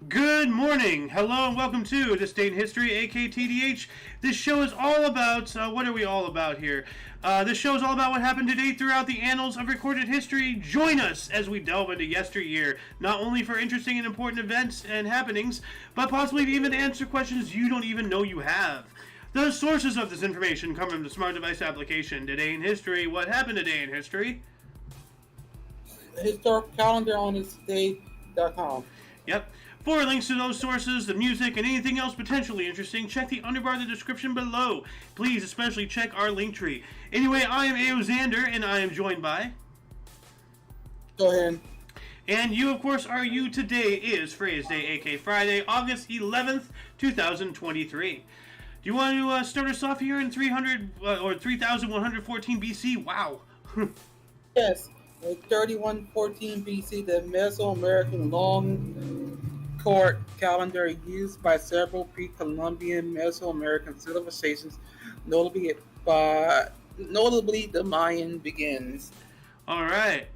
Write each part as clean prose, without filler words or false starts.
Good morning, hello, and welcome to This Day in History, aka TDH. This show is all about, what are we all about here? This show is all about what happened today throughout the annals of recorded history. Join us as we delve into yesteryear, not only for interesting and important events and happenings, but possibly to even answer questions you don't even know you have. The sources of this information come from the smart device application Today in History. What happened today in history? Historical calendar on thisday.com. Yep. For links to those sources, the music, and anything else potentially interesting, check the underbar of the description below. Please especially check our link tree. Anyway, I am A.O. Xander, and I am joined by... Go ahead. And you, of course, are you. Today is Phrase Day, aka Friday, August 11th, 2023. Do you want to start us off here in 3114 BC? Wow. Yes, in 3114 BC, the Mesoamerican long court calendar used by several pre-Columbian Mesoamerican civilizations, notably the Mayan, begins. All right.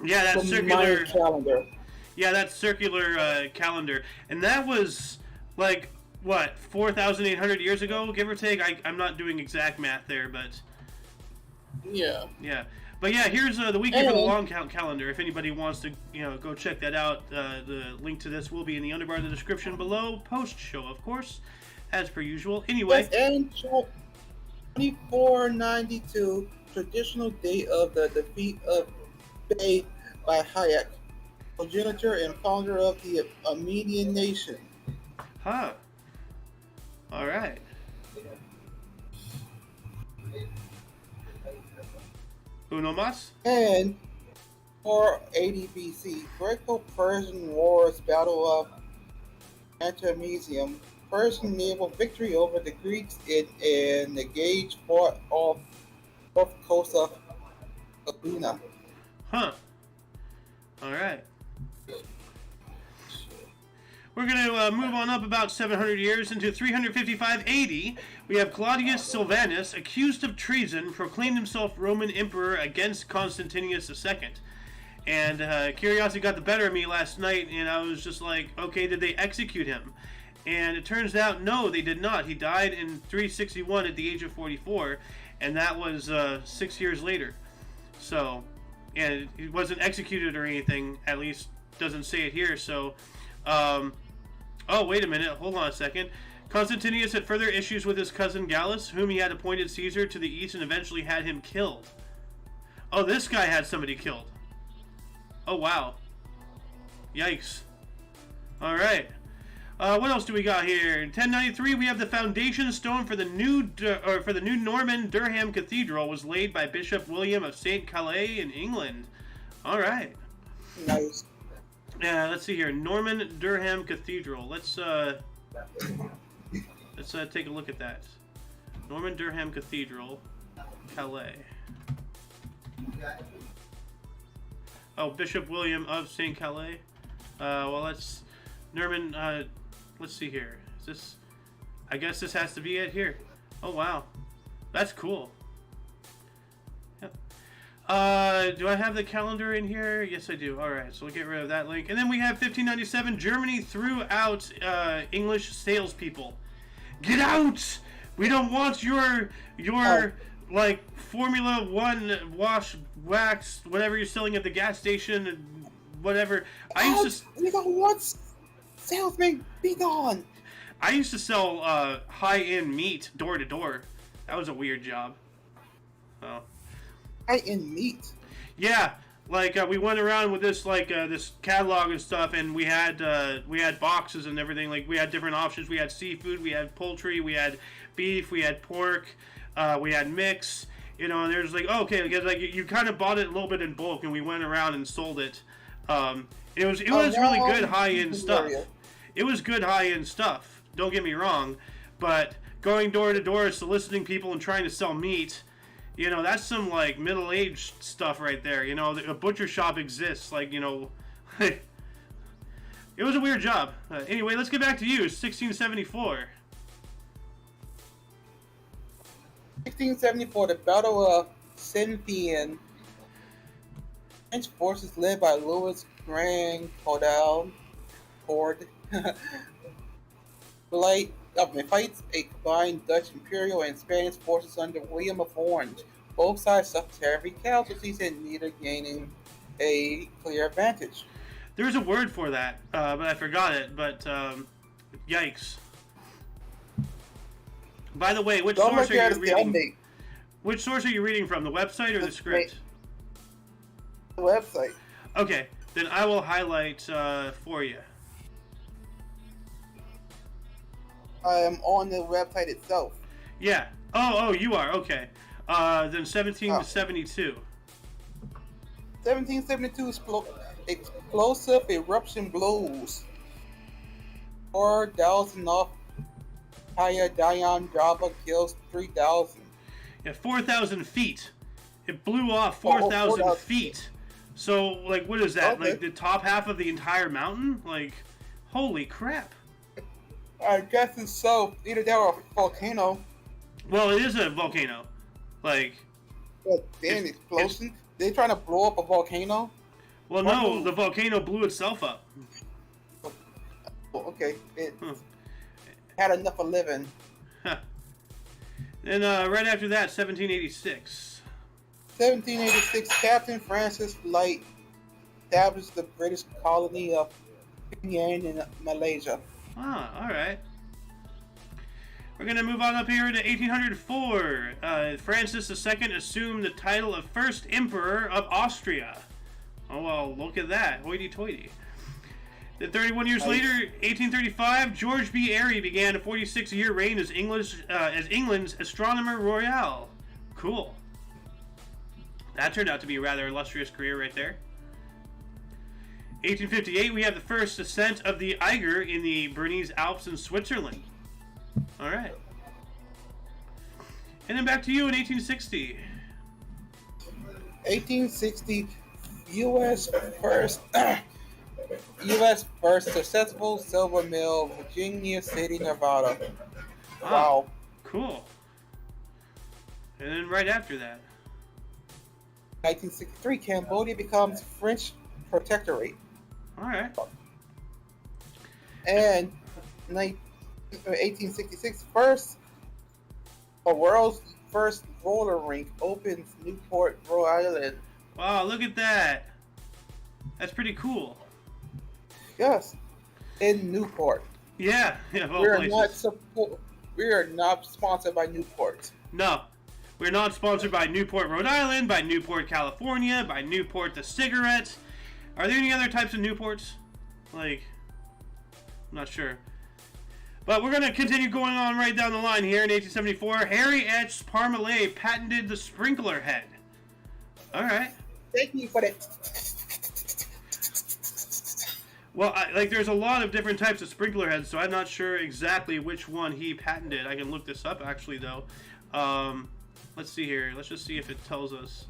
Yeah, that's The circular Mayan calendar. Yeah, that's circular calendar, and that was like what 4,800 years ago, give or take. I'm not doing exact math there, but Yeah. But yeah, here's the weekend for the long count calendar. If anybody wants to, go check that out, the link to this will be in the underbar of the description below, post show, of course, as per usual. Anyway, Yes, and 2492, traditional date of the defeat of Bay by Hayek, progenitor and founder of the Armenian nation. huh? All right. Uno mas? And 480 BC, Greco-Persian Wars, Battle of Antimesium, Persian naval victory over the Greeks in the Gage fought off the coast of Albina. Huh. All right. We're going to move on up about 700 years into 355 AD. We have Claudius Silvanus, accused of treason, proclaimed himself Roman emperor against Constantius II. And curiosity got the better of me last night, and I was just like, okay, did they execute him? And it turns out, no, they did not. He died in 361 at the age of 44, and that was 6 years later. So, and he wasn't executed or anything, at least doesn't say it here, so... oh, wait a minute. Hold on a second. Constantius had further issues with his cousin Gallus, whom he had appointed Caesar to the east and eventually had him killed. Oh, this guy had somebody killed. Oh, wow. Yikes. Alright. What else do we got here? In 1093, we have the foundation stone for the new Norman Durham Cathedral was laid by Bishop William of St. Calais in England. Alright. Nice. Yeah, let's see here. Norman Durham Cathedral. Let's take a look at that. Norman Durham Cathedral, Calais. Oh, Bishop William of St. Calais. Well, let's Norman. Let's see here. Is this? I guess this has to be it here. Oh wow, that's cool. Do I have the calendar in here? Yes, I do. Alright, so we'll get rid of that link. And then we have 1597. Germany threw out English salespeople. Get out! We don't want your like Formula One wash wax, whatever you're selling at the gas station and whatever. We don't want salesmen. Be gone. I used to sell high-end meat door to door. That was a weird job. Oh. In meat. Yeah, like we went around with this this catalog and stuff, and we had boxes and everything. Like we had different options. We had seafood, we had poultry, we had beef, we had pork, we had mix. And there's like, okay, because like you kind of bought it a little bit in bulk, and we went around and sold it. It was really good high end stuff. It was good high end stuff. Don't get me wrong, but going door to door, soliciting people and trying to sell meat. That's some, like, middle-aged stuff right there. A butcher shop exists. Like, it was a weird job. Anyway, let's get back to you. 1674. 1674, the Battle of Sinthian. French forces led by Louis Grand Caudal Cord fights a combined Dutch Imperial and Spanish forces under William of Orange. Both sides suffered heavy casualties and neither gaining a clear advantage. There's a word for that, but I forgot it. But yikes! By the way, which source are you reading? Which source are you reading from? The website or the script? The website. Okay, then I will highlight for you. I am on the website itself. Yeah. Oh, you are. Okay. Then 1772. 1772 explosive eruption blows 4,000 off Haya Dayan Java kills 3,000. Yeah, 4,000 feet. It blew off 4,000 feet. So, like, what is that? Okay. Like the top half of the entire mountain? Like, holy crap. I guess it's so. Either that or a volcano. Well, it is a volcano. Like. Well, damn explosion. They're trying to blow up a volcano? Well, no, the volcano blew itself up. Oh, okay. It had enough of living. Huh. Then right after that, 1786. 1786, Captain Francis Light established the British colony of Penang in Malaysia. Ah, all right. We're going to move on up here to 1804. Francis II assumed the title of first emperor of Austria. Oh, well, look at that. Hoity-toity. Then 31 years later, 1835, George B. Airy began a 46-year reign as England's Astronomer Royal. Cool. That turned out to be a rather illustrious career right there. 1858, we have the first ascent of the Eiger in the Bernese Alps in Switzerland. All right. And then back to you in 1860. 1860, U.S. first successful silver mill, Virginia City, Nevada. Wow. Cool. And then right after that. 1963, Cambodia becomes French protectorate. All right. And 1866, world's first roller rink opens Newport, Rhode Island. Wow, look at that. That's pretty cool. Yes, in Newport. Yeah, we are not sponsored by Newport. No, we're not sponsored by Newport, Rhode Island, by Newport, California, by Newport the cigarette. Are there any other types of Newports? Like, I'm not sure. But we're going to continue going on right down the line here in 1874. Harry H. Parmalee patented the sprinkler head. All right. Thank you for that. Well, there's a lot of different types of sprinkler heads, so I'm not sure exactly which one he patented. I can look this up, actually, though. Let's see here. Let's just see if it tells us.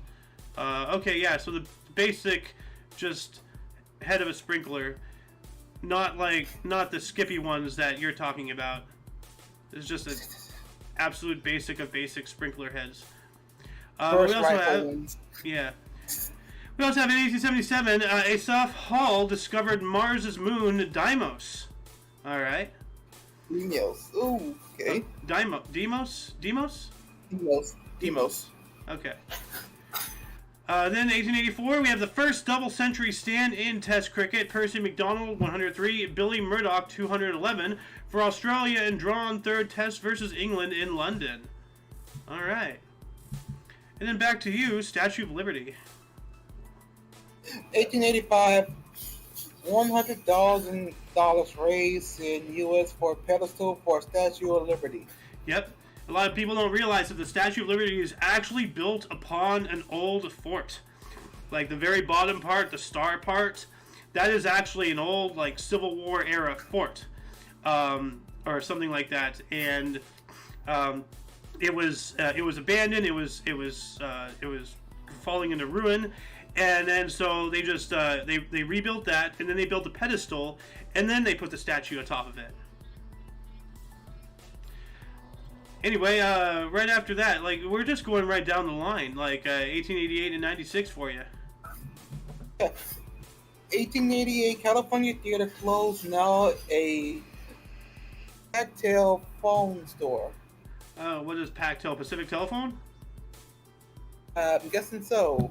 Okay, yeah, so the basic just head of a sprinkler. Not the skippy ones that you're talking about. It's just an absolute basic of basic sprinkler heads. We also have, yeah. We also have in 1877, Asaph Hall discovered Mars's moon Deimos. All right. Deimos. Ooh, okay. Deimos. Okay. Then 1884, we have the first double-century stand-in Test cricket. Percy McDonald, 103. Billy Murdoch, 211. For Australia and drawn third Test versus England in London. All right. And then back to you, Statue of Liberty. 1885, $100,000 raised in U.S. for pedestal for Statue of Liberty. Yep. A lot of people don't realize that the Statue of Liberty is actually built upon an old fort. Like the very bottom part, the star part, that is actually an old Civil War era fort, or something like that. And it was abandoned. It was falling into ruin. And then so they just they rebuilt that, and then they built a pedestal, and then they put the statue on top of it. Anyway, right after that, we're just going right down the line, 1888 and 96 for you. 1888, California Theater closed, now a tactile phone store. What is Pactel? Pacific Telephone? I'm guessing so.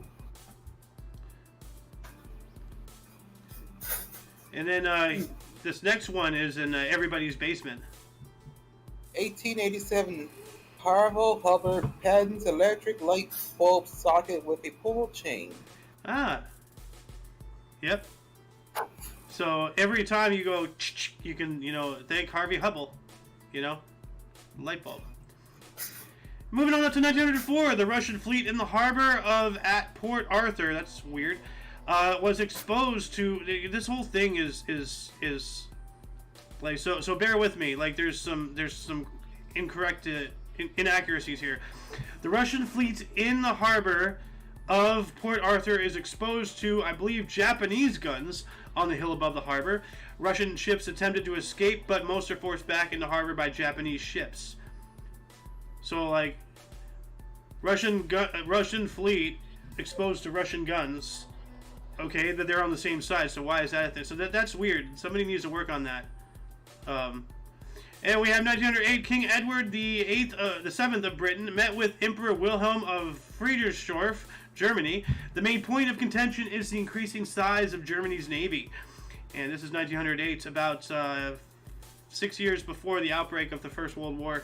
And then this next one is in everybody's basement. 1887, Harville Hubbard patents electric light bulb socket with a pull chain. Ah. Yep. So every time you go, you can, thank Harvey Hubble, light bulb. Moving on up to 1904, the Russian fleet in the harbor of at Port Arthur, that's weird, was exposed to, this whole thing is like, so bear with me, like there's some incorrect inaccuracies here. The Russian fleet in the harbor of Port Arthur is exposed to, I believe, Japanese guns on the hill above the harbor. Russian ships attempted to escape, but most are forced back into harbor by Japanese ships. So, like, Russian fleet exposed to Russian guns. Okay, that they're on the same side. So why is that a thing? So that's weird. Somebody needs to work on that. And we have 1908. King Edward the Seventh of Britain met with Emperor Wilhelm of Friedrichsdorf, Germany. The main point of contention is the increasing size of Germany's navy. And this is 1908, about 6 years before the outbreak of the First World War.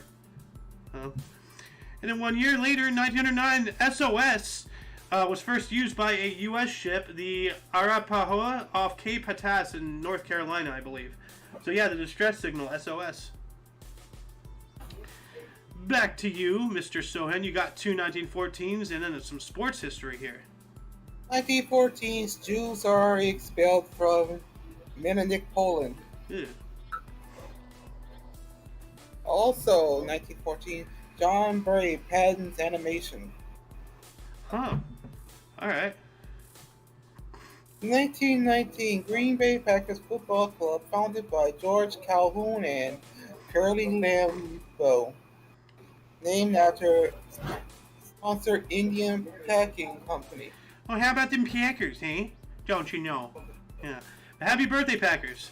And then 1 year later, in 1909, SOS was first used by a U.S. ship, the Arapahoe, off Cape Hatteras in North Carolina, I believe. So yeah, the distress signal, SOS. Back to you, Mr. Sohan. You got two 1914s and then some sports history here. 1914's Jews are expelled from Mennonite Poland. Ew. Also, 1914, John Bray patents animation. Huh. Alright. 1919, Green Bay Packers Football Club, founded by George Calhoun and Curly Lambeau, named after sponsor Indian Packing Company. Oh, how about them Packers, hey? Don't you know? Yeah. Happy birthday, Packers.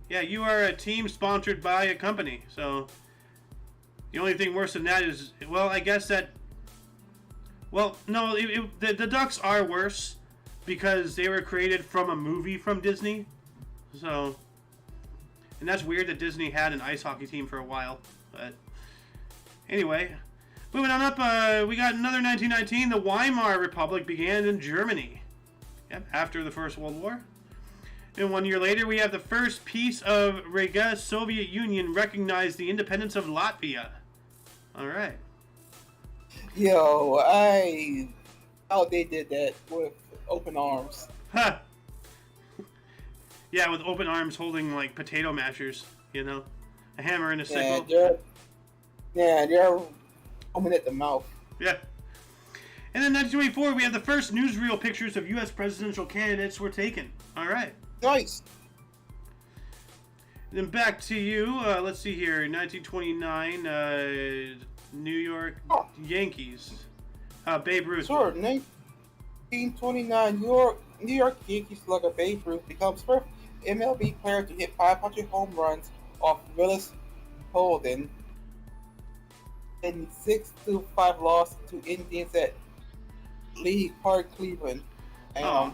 Yeah, you are a team sponsored by a company, so the only thing worse than that is, well, I guess that, well, no, the Ducks are worse because they were created from a movie from Disney, so, and that's weird that Disney had an ice hockey team for a while, but anyway, moving on up, we got another 1919, the Weimar Republic began in Germany, yep, after the First World War. And 1 year later, we have the first peace of Riga. Soviet Union recognized the independence of Latvia. All right. Yo, how they did that with open arms. Huh. Yeah, with open arms holding, like, potato mashers, a hammer and a sickle. They're open at the mouth. Yeah. And then 1924, we have the first newsreel pictures of U.S. presidential candidates were taken. All right. Nice. Then back to you. Let's see here. 1929, New York Yankees. Babe Ruth. Sure. 1929, New York Yankees slugger Babe Ruth becomes first MLB player to hit 500 home runs off Willis Holden in 6-5 loss to Indians at League Park, Cleveland. And,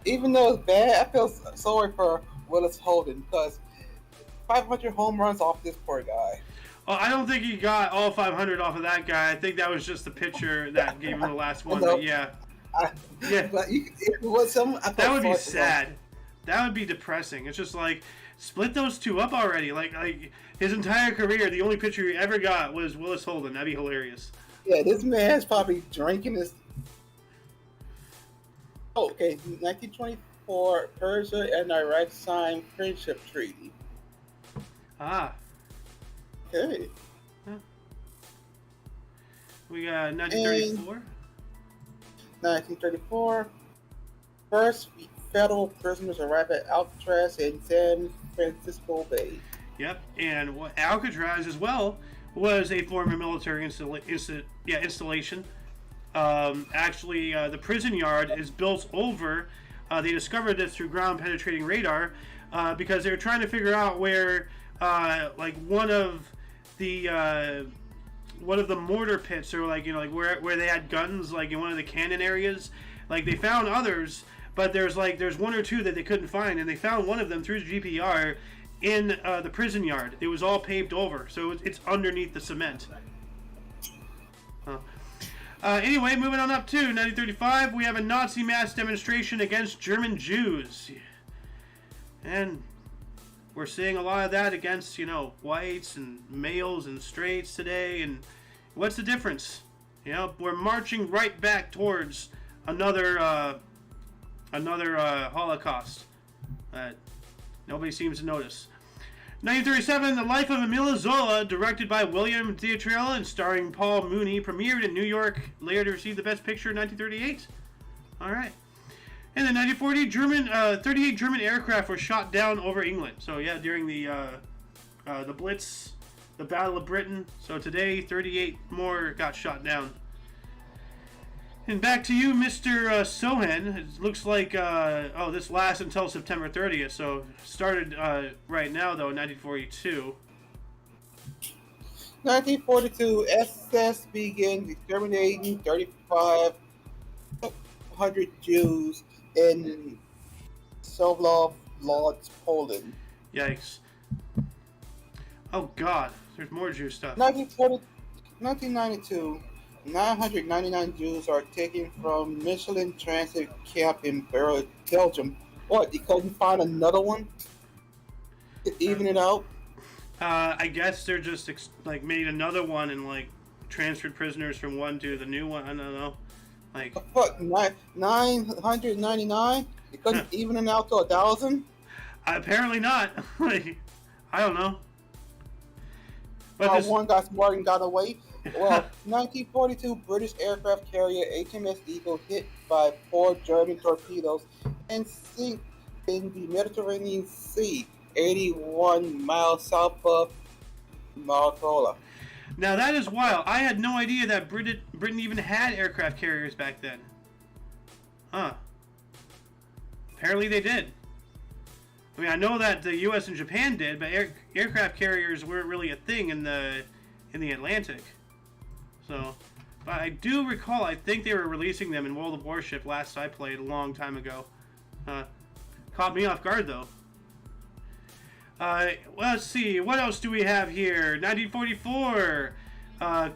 even though it's bad, I feel sorry for Willis Holden because 500 home runs off this poor guy. Well, I don't think he got all 500 off of that guy. I think that was just the pitcher that gave him the last one. But yeah. Yeah. But it was that would be sad. That would be depressing. It's just like, split those two up already. Like his entire career, the only pitcher he ever got was Willis Holden. That'd be hilarious. Yeah, this man's probably drinking his... Okay, 1924, Persia and Iraq signed friendship treaty. Ah. Okay. Huh. We got 1934. 1934, first federal prisoners arrived at Alcatraz in San Francisco Bay. Yep, and Alcatraz as well was a former military installation. Actually, the prison yard is built over They discovered this through ground-penetrating radar because they were trying to figure out where, like one of the mortar pits, or like where they had guns, like in one of the cannon areas. Like they found others, but there's one or two that they couldn't find, and they found one of them through the GPR in the prison yard. It was all paved over, so it's underneath the cement. Anyway, moving on up to 1935, we have a Nazi mass demonstration against German Jews. And we're seeing a lot of that against, whites and males and straights today. And what's the difference? We're marching right back towards another Holocaust that nobody seems to notice. 1937, The Life of Emile Zola, directed by William Dietrich and starring Paul Mooney, premiered in New York, later to receive the Best Picture in 1938. All right. And then 1940, 38 German aircraft were shot down over England. So yeah, during the Blitz, the Battle of Britain. So today, 38 more got shot down. And back to you, Mr. Sohan. It looks like, this lasts until September 30th, so started right now, though, in 1942. 1942, SS began exterminating 3,500 Jews in Sokolov Lodz, Poland. Yikes. Oh, God. There's more Jew stuff. 1992. 999 Jews are taken from Michelin transit camp in Belgium. What, you couldn't find another one to even it out? I guess they're just made another one and transferred prisoners from one to the new one. I don't know. What, 999? You couldn't even it out to 1,000? Apparently not. I don't know. But one got smart and got away. Well, 1942 British aircraft carrier HMS Eagle hit by 4 German torpedoes and sink in the Mediterranean Sea, 81 miles south of Malta. Now that is wild. I had no idea that Britain even had aircraft carriers back then. Huh. Apparently they did. I mean, I know that the U.S. and Japan did, but aircraft carriers weren't really a thing in the Atlantic. So, but I do recall, I think they were releasing them in World of Warship last I played a long time ago. Caught me off guard, though. Let's see, what else do we have here? 1944,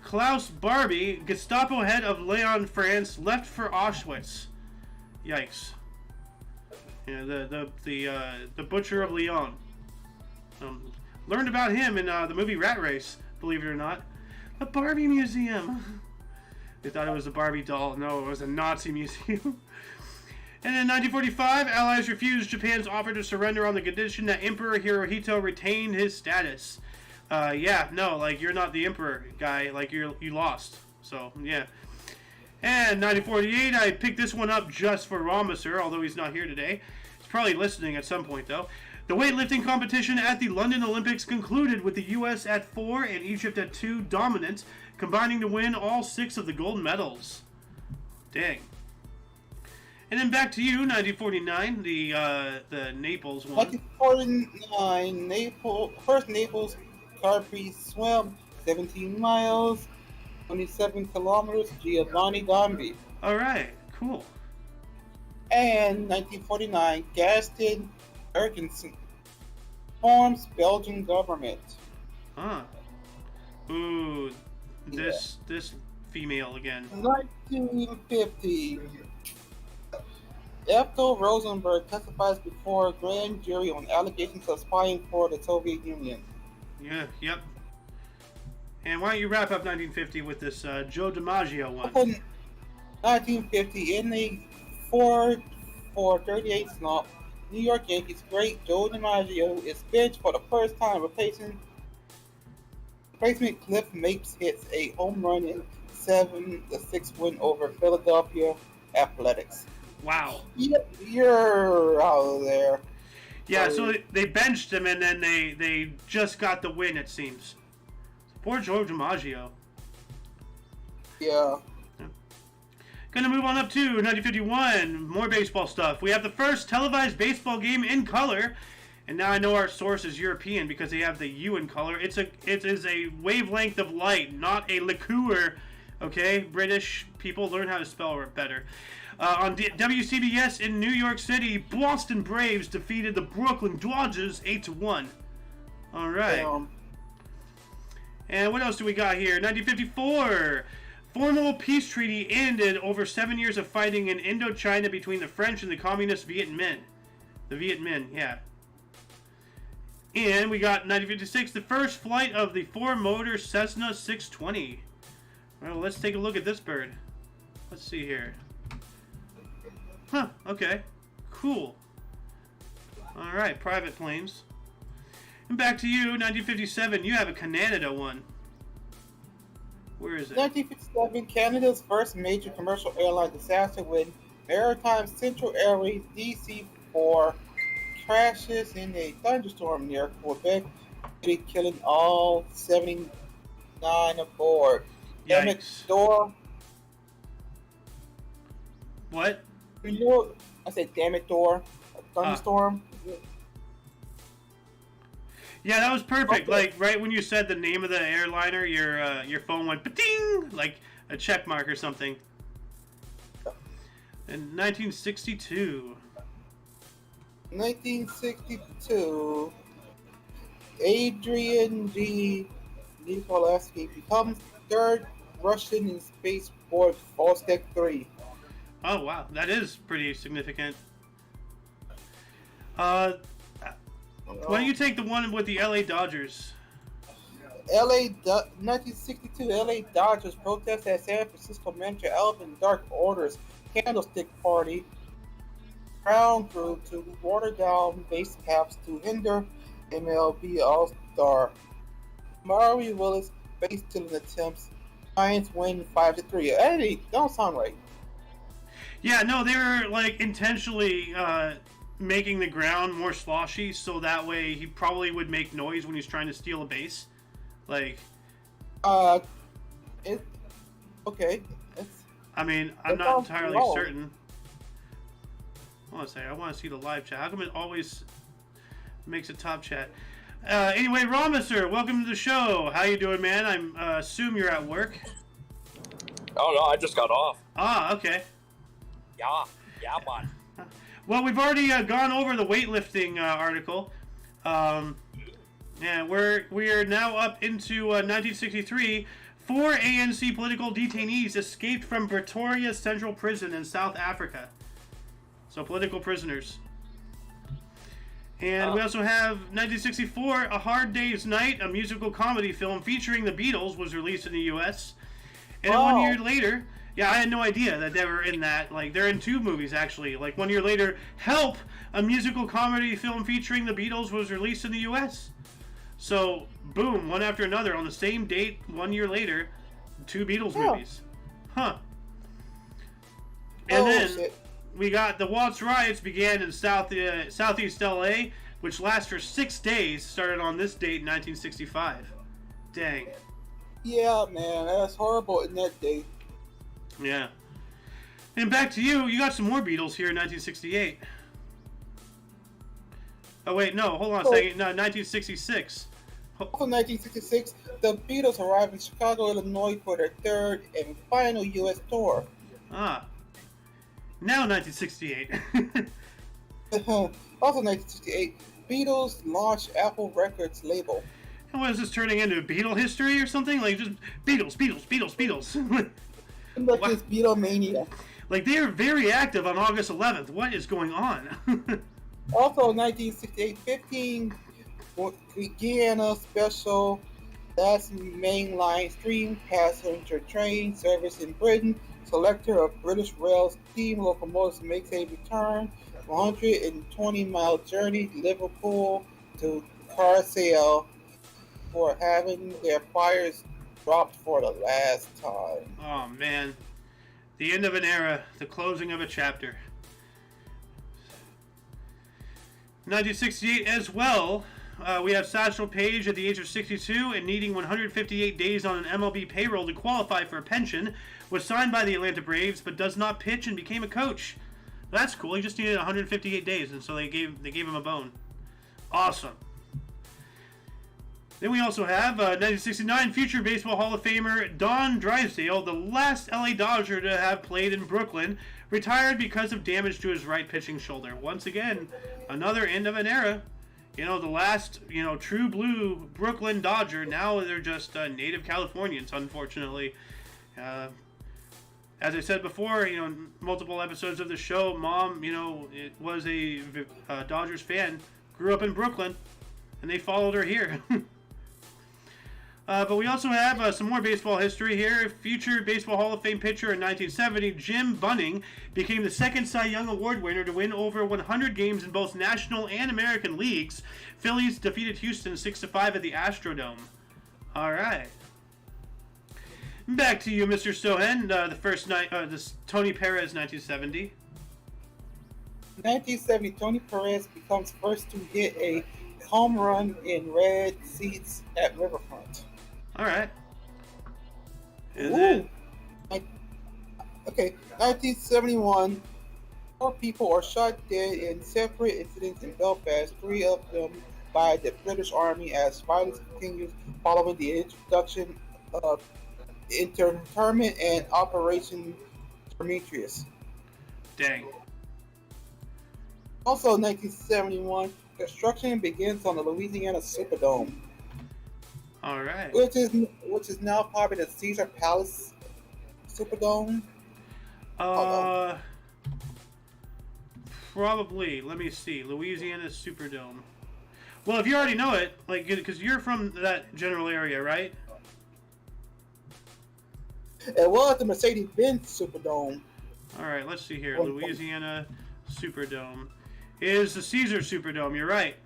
Klaus Barbie, Gestapo head of Lyon, France, left for Auschwitz. Yikes. Yeah, the butcher of Lyon. Learned about him in the movie Rat Race, believe it or not. A Barbie museum. They thought it was a Barbie doll. No, it was a Nazi museum. And in 1945, Allies refused Japan's offer to surrender on the condition that Emperor Hirohito retained his status. You're not the emperor, guy. You lost. So, yeah. And 1948, I picked this one up just for Ramisser, although he's not here today. He's probably listening at some point, though. The weightlifting competition at the London Olympics concluded with the U.S. at 4 and Egypt at 2 dominant, combining to win all 6 of the gold medals. Dang. And then back to you, 1949, the Naples one. 1949, first Naples Capri swim, 17 miles, 27 kilometers, Giovanni Gambi. All right, cool. And 1949, Gaston Erkensen forms Belgian government. Huh. Ooh, this female again. 1950, Ethel Rosenberg testifies before a grand jury on allegations of spying for the Soviet Union. Yeah, yep. And why don't you wrap up 1950 with this Joe DiMaggio one? 1950, in the 4-38 slump, New York Yankees great Joe DiMaggio is benched for the first time. Replacement Cliff Mapes hits a home run in 7-6 win over Philadelphia Athletics. Wow. You're out there. Yeah, so they benched him and then they just got the win, it seems. Poor Joe DiMaggio. Yeah. Gonna move on up to 1951. More baseball stuff. We have the first televised baseball game in color. And now I know our source is European because they have the U in color. It is a wavelength of light, not a liqueur. Okay, British people, learn how to spell better. On WCBS in New York City, Boston Braves defeated the Brooklyn Dodgers 8-1. All right. And what else do we got here? 1954. Formal peace treaty ended over 7 years of fighting in Indochina between the French and the communist Viet Minh. The Viet Minh, yeah. And we got 1956, the first flight of the four-motor Cessna 620. Well, let's take a look at this bird. Let's see here. Huh, okay. Cool. Alright, private planes. And back to you, 1957, you have a Canada one. Where is it? 1957, Canada's first major commercial airline disaster when Maritime Central Airways DC-4 crashes in a thunderstorm near Quebec, killing all 79 aboard. Damn it, door. What? I said, damn it, door. A thunderstorm. Yeah, that was perfect. Okay. Like right when you said the name of the airliner, your phone went pa-ding, like a check mark or something. In 1962. 1962, Adrian G. Nikolevsky becomes third Russian in spaceport Vostok 3. Oh wow, that is pretty significant. Why don't you take the one with the LA Dodgers? 1962 LA Dodgers protest at San Francisco manager Alvin Dark orders candlestick party crown crew to water down base caps to hinder MLB All-Star Maury Willis base stealing attempts. Giants win 5-3. That don't sound right. Yeah, no, they were like intentionally making the ground more sloshy so that way he probably would make noise when he's trying to steal a base. Like, okay. I mean, I'm not entirely certain. Hold on a second. I want to see the live chat. How come it always makes a top chat? Anyway, Ramister, welcome to the show. How you doing, man? I assume you're at work. Oh, no, I just got off. Ah, okay. Yeah, man. Well, we've already gone over the weightlifting article. And we are now up into 1963. 4 ANC political detainees escaped from Pretoria Central Prison in South Africa. So political prisoners. And we also have 1964, A Hard Day's Night, a musical comedy film featuring the Beatles, was released in the U.S. And then 1 year later, yeah, I had no idea that they were in that. Like, they're in 2 movies, actually. Like, 1 year later, Help, a musical comedy film featuring the Beatles, was released in the U.S. So, boom, one after another, on the same date, 1 year later, 2 Beatles movies. Huh. And then we got the Watts riots began in southeast LA, which last for 6 days, started on this date in 1965. Dang. Yeah, man, that's horrible in that day. Yeah. And back to you. You got some more Beatles here in 1968. Oh, wait, no, hold on a second. No, 1966. Also 1966, the Beatles arrived in Chicago, Illinois for their third and final U.S. tour. Ah. Now 1968. Also 1968, Beatles launched Apple Records label. And what is this turning into? Beatle history or something? Like just Beatles. Like this Beatlemania. Like they are very active on August 11th. What is going on? Also 1968, 15 Guyana special last mainline stream passenger train service in Britain. Selector of British Rail steam locomotives makes a return. 120-mile journey Liverpool to Carsale for having their fires dropped for the last time. Oh man, the end of an era, the closing of a chapter. 1968 as well. we have Satchel Paige at the age of 62 and needing 158 days on an MLB payroll to qualify for a pension, was signed by the Atlanta Braves but does not pitch and became a coach. That's cool. He just needed 158 days, and so they gave him a bone. Awesome. Then we also have 1969 future Baseball Hall of Famer Don Drysdale, the last LA Dodger to have played in Brooklyn, retired because of damage to his right pitching shoulder. Once again, another end of an era. The last, true blue Brooklyn Dodger. Now they're just native Californians, unfortunately. As I said before, multiple episodes of the show, Mom, it was a Dodgers fan, grew up in Brooklyn, and they followed her here. But we also have some more baseball history here. Future Baseball Hall of Fame pitcher in 1970, Jim Bunning, became the second Cy Young Award winner to win over 100 games in both National and American leagues. Phillies defeated Houston 6-5 at the Astrodome. All right. Back to you, Mr. Stohen. The first night, this Tony Perez, 1970. 1970, Tony Perez becomes first to hit a home run in red seats at Riverfront. All right. And then, okay, 1971, 4 people are shot dead in separate incidents in Belfast, 3 of them by the British Army as violence continues following the introduction of internment and Operation Prometheus. Dang. Also, 1971, construction begins on the Louisiana Superdome. All right. Which is now part of the Caesar Palace Superdome. Probably. Let me see. Louisiana Superdome. Well, if you already know it, because you're from that general area, right? It was the Mercedes-Benz Superdome. All right. Let's see here. Louisiana Superdome is the Caesar Superdome. You're right.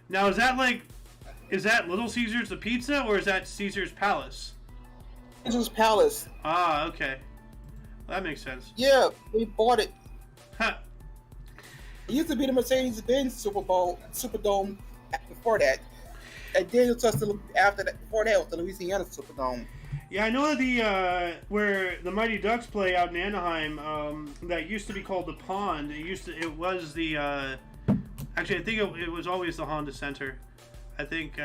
Now, is that Little Caesar's the pizza, or is that Caesar's Palace? Caesar's Palace. Ah, okay. That makes sense. Yeah, we bought it. Huh. It used to be the Mercedes-Benz Superdome before that. And then it was after that, before that was the Louisiana Superdome. Yeah, I know that where the Mighty Ducks play out in Anaheim, that used to be called the Pond. It was the actually, I think it was always the Honda Center. I think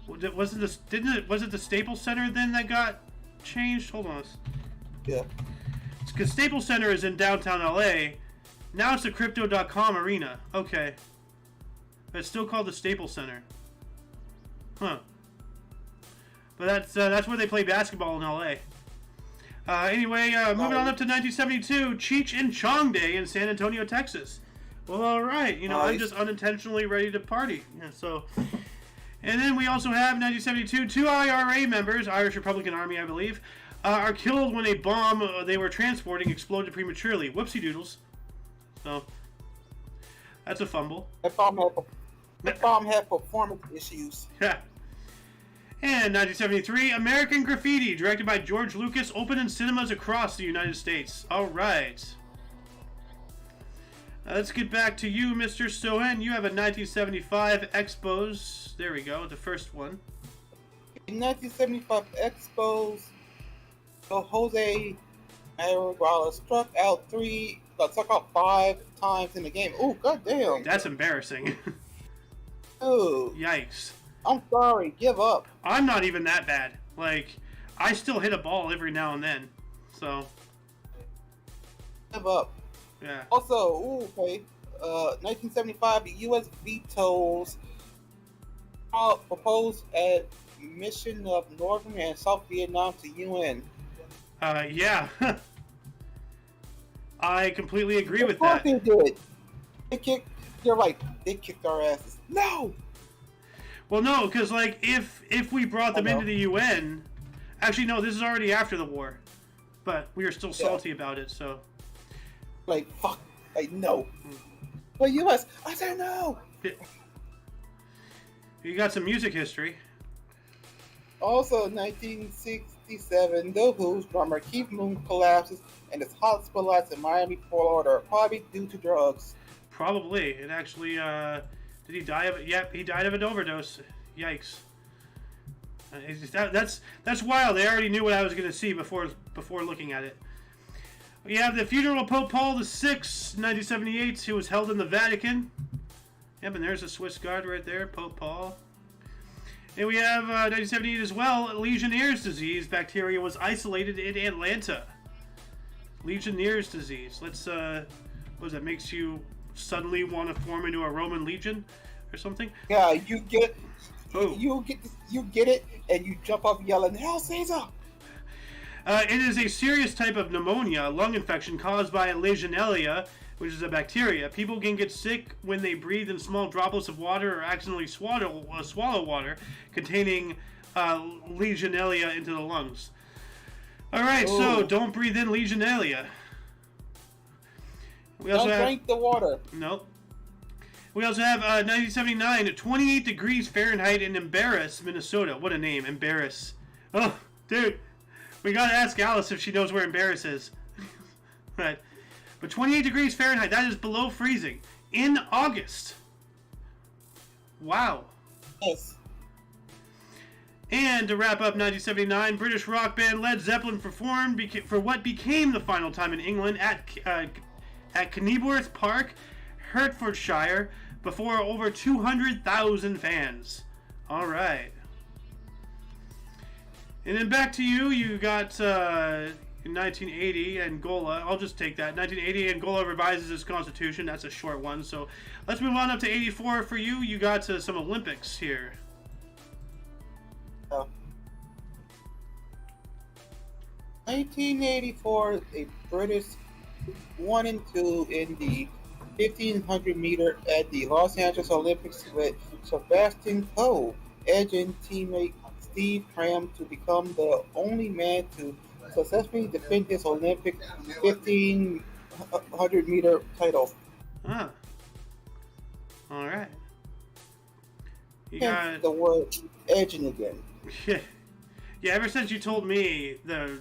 was it the Staples Center then that got changed? Hold on. Yeah. Because Staples Center is in downtown LA. Now it's the Crypto.com Arena. Okay. But it's still called the Staples Center. Huh. But that's where they play basketball in LA. Anyway, moving on up to 1972, Cheech and Chong Day in San Antonio, Texas. Well, all right. Nice. I'm just unintentionally ready to party. Yeah, so, and then we also have 1972, 2 IRA members, Irish Republican Army, I believe, are killed when a bomb they were transporting exploded prematurely. Whoopsie doodles. So, that's a fumble. That bomb had performance issues. Yeah. And 1973, American Graffiti, directed by George Lucas, opened in cinemas across the United States. All right. Let's get back to you, Mr. Stohen. You have a 1975 Expos. There we go, the first one. In 1975 Expos, Jose Manuel struck out 5 times in the game. Oh, goddamn. That's embarrassing. Dude. Yikes. I'm sorry, give up. I'm not even that bad. I still hit a ball every now and then. So. Give up. Yeah. Also, 1975, the U.S. vetoes proposed admission of Northern and South Vietnam to UN. Yeah. I completely agree with that. Of course they did. You're right, they kicked our asses. No! Well, no, because, if we brought them into the UN... Actually, no, this is already after the war. But we are still salty about it, so... Fuck. No. But U.S., I said no! You got some music history. Also, 1967, The Who's drummer Keith Moon collapses and is hospitalized in Miami, Florida, probably due to drugs. Probably. It actually, did he die of it? Yep, he died of an overdose. Yikes. That's wild. They already knew what I was going to see before looking at it. We have the funeral of Pope Paul VI, 1978, who was held in the Vatican. Yep, and there's a Swiss guard right there, Pope Paul. And we have 1978 as well, Legionnaire's disease. Bacteria was isolated in Atlanta. Legionnaire's disease. Let's, what does that, makes you suddenly want to form into a Roman legion or something? Yeah, you get Oh. you get it, and you jump up yelling, "Hail Caesar!" It is a serious type of pneumonia, lung infection caused by Legionella, which is a bacteria. People can get sick when they breathe in small droplets of water or accidentally swallow water containing Legionella into the lungs. Alright, so don't breathe in Legionella. Don't drink the water. Nope. We also have 1979, 28 degrees Fahrenheit in Embarrass, Minnesota. What a name, Embarrass. Oh, dude. We gotta ask Alice if she knows where Embarrass is. Right. But 28 degrees Fahrenheit, that is below freezing. In August. Wow. Yes. And to wrap up 1979, British rock band Led Zeppelin performed for what became the final time in England at Kenilworth Park, Hertfordshire, before over 200,000 fans. All right. And then back to you. You got 1980 Angola. I'll just take that. 1980 Angola revises its constitution. That's a short one. So let's move on up to 84 for you. You got some Olympics here. 1984, a British 1 and 2 in the 1500 meter at the Los Angeles Olympics, with Sebastian Coe edging teammate Steve Cram to become the only man to successfully defend his Olympic 1500 meter title. Ah. All right. You Hence got the word edging again. Yeah, ever since you told me the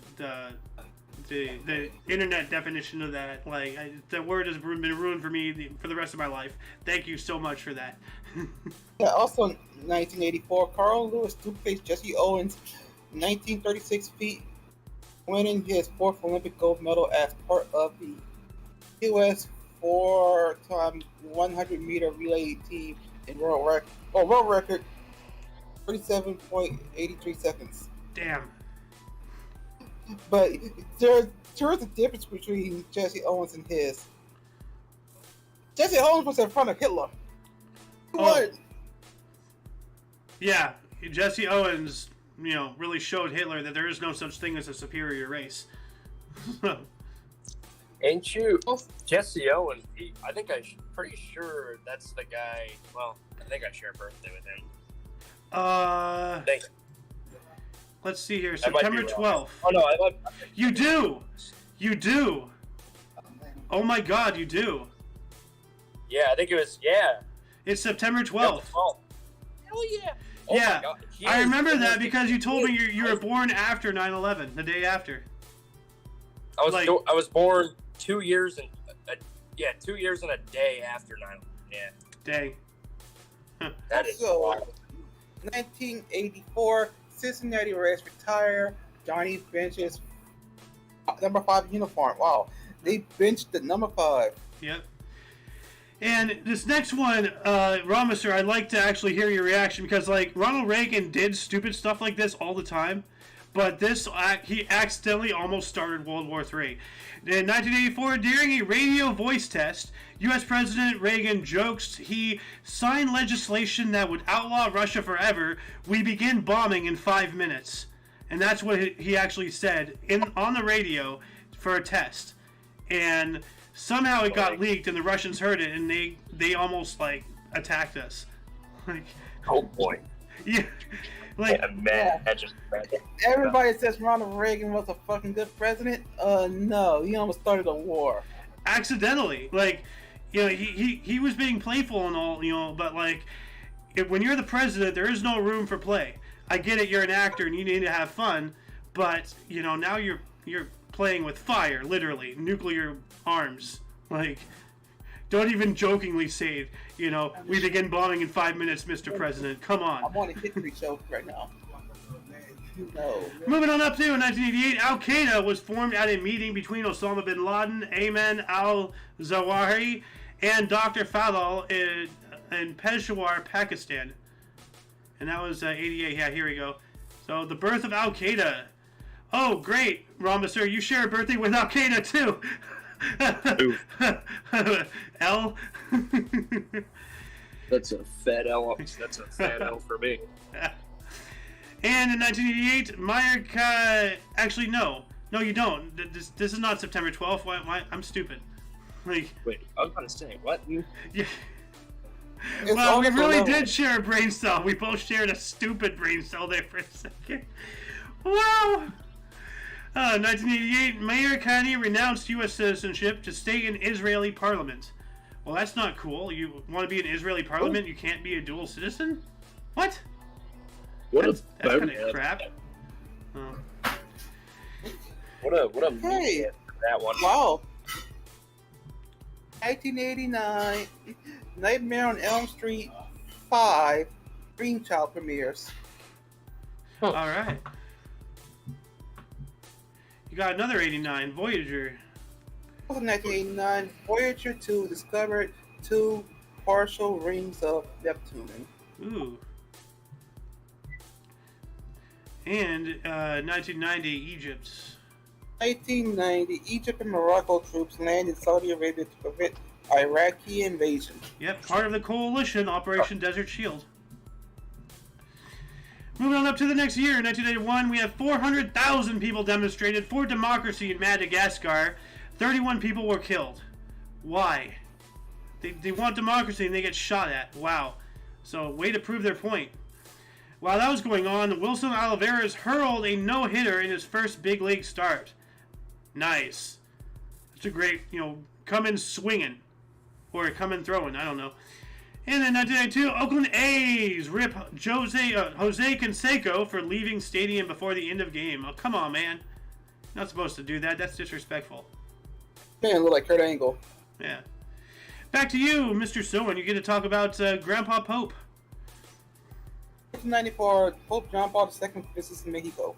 internet definition of that, like, the word has been ruined for me for the rest of my life. Thank you so much for that. Yeah, also 1984, Carl Lewis duplicates Jesse Owens' 1936 feat, winning his 4th Olympic gold medal as part of the U.S. 4x 100 meter relay team in world record 37.83 seconds. Damn. But there's a difference between Jesse Owens and his. Jesse Owens was in front of Hitler. What? Yeah, Jesse Owens, really showed Hitler that there is no such thing as a superior race. Ain't you? Jesse Owens, pretty sure that's the guy. Well, I think I share a birthday with him. Let's see here. I might be September wrong. 12th. Oh no, You do! You do! Oh my god, you do! Yeah, I think it was. Yeah. It's September 12th. Hell yeah! Oh Yeah, my God. I remember that because you told me you were born after 9/11, the day after. I was born 2 years and 2 years and a day after 9/11. Yeah. Dang. That is So, wild. 1984, Cincinnati Reds retire. Johnny benches number 5 uniform. Wow, they benched the number 5. Yep. And this next one, Ramister, I'd like to actually hear your reaction because, like, Ronald Reagan did stupid stuff like this all the time, but he accidentally almost started World War III. In 1984, during a radio voice test, U.S. President Reagan jokes he signed legislation that would outlaw Russia forever. We begin bombing in 5 minutes. And that's what he actually said on the radio for a test. And somehow it got leaked and the Russians heard it and they almost, like, attacked us. Like, Oh boy. yeah. Like, Imagine. Everybody says Ronald Reagan was a fucking good president. No, he almost started a war. accidentally. Like, he was being playful and all, but like, when you're the president, there is no room for play. I get it, you're an actor and you need to have fun, but now you're playing with fire, literally nuclear arms. Like, Don't even jokingly say, we begin bombing in 5 minutes, Mr. President. Come on. I'm on a history show right now. No. Moving on up to 1988, Al-Qaeda was formed at a meeting between Osama bin Laden, Ayman al-Zawahiri, and Dr. Fadl in Peshawar, Pakistan. And that was 88. Yeah, here we go. So the birth of Al-Qaeda. Oh, great, Ramba, sir. You share a birthday with Al-Qaeda, too. L. That's a fat L. That's a fat L for me. And in 1988, Meyer... Actually, no. No, you don't. This is not September 12th. Why? I'm stupid. Like, wait, I was about to say, what? Yeah. Well, we really did share a brain cell. We both shared a stupid brain cell there for a second. Wow! 1988, Meir Kani renounced U.S. citizenship to stay in Israeli parliament. Well, that's not cool. You want to be in Israeli parliament, you can't be a dual citizen? What? That's kind of crap. Oh. What a hey, that one. Wow. 1989, Nightmare on Elm Street 5, Green Child premieres. Huh. All right. You got another 89, Voyager. 1989, Voyager 2 discovered 2 partial rings of Neptune. Ooh. And 1990, Egypt. 1990, Egypt and Morocco troops land in Saudi Arabia to prevent Iraqi invasion. Yep, part of the coalition, Operation Desert Shield. Moving on up to the next year, 1981, we have 400,000 people demonstrated for democracy in Madagascar. 31 people were killed. Why? They want democracy and they get shot at. Wow. So, way to prove their point. While that was going on, Wilson Oliveras hurled a no-hitter in his first big league start. Nice. That's a great, come in swinging. Or come in throwing, I don't know. And in 1992, Oakland A's rip Jose Canseco for leaving stadium before the end of game. Oh, come on, man. Not supposed to do that. That's disrespectful. Man, look like Kurt Angle. Yeah. Back to you, Mr. Sowen. You get to talk about Grandpa Pope. 1994, Pope John Paul II visits Mexico.